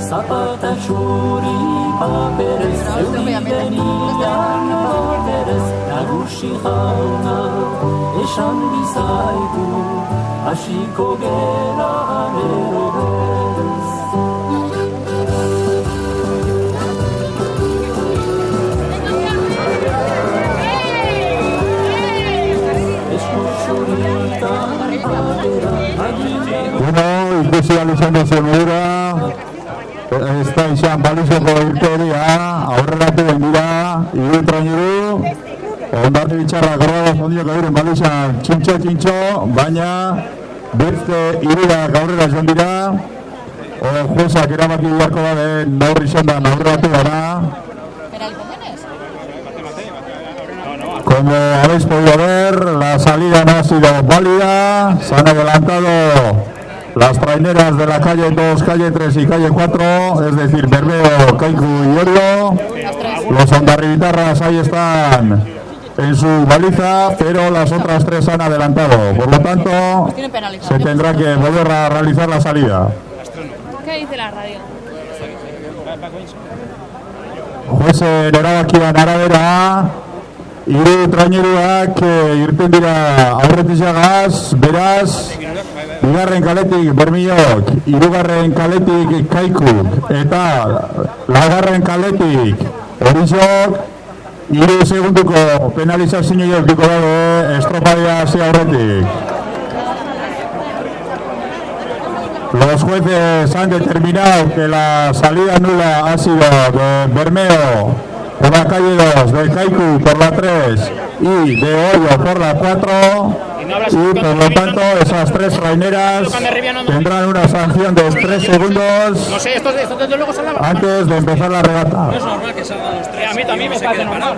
Zapata txuri paperez, eudidenian paperez, nagusi jauna, esan bizaigu, hasiko gera gero bez. Bueno, ikusi izan duzu modura, ez da izan balizoko irteria, aurreratu den dira, irutraineru, ondarri bitxarra gorra zondiok euren balizan txintxo, baina beste irurak aurrera izan dira, juezak erabaki beharko da den naurri izan da aurreratu gara. Como habéis podido ver, la salida no ha sido válida, se han adelantado las traineras de la calle 2, calle 3 y calle 4, es decir, Bermeo, Kaiku y Orio. Los ondarribitarras ahí están en su baliza, pero las otras tres han adelantado. Por lo tanto, se tendrá que volver a realizar la salida. ¿Qué dice la radio? Juezen erabakian arabera, hiru traineruak irten dira aurretizagaz, beraz, bigarren kaletik Bermiok, hirugarren kaletik Kaikuk, eta laugarren kaletik Horizok, 3 segunduko penalizazio edukiko dago estropadea hasi aurretik. Los jueces han determinado que la salida nula ha sido de Bermeo por la calle 2, de Kaiku por la 3 y de Hoyo por la 4, y por lo tanto esas tres traineras tendrán una sanción de 3 segundos antes de empezar la regata. A mí también me parece normal.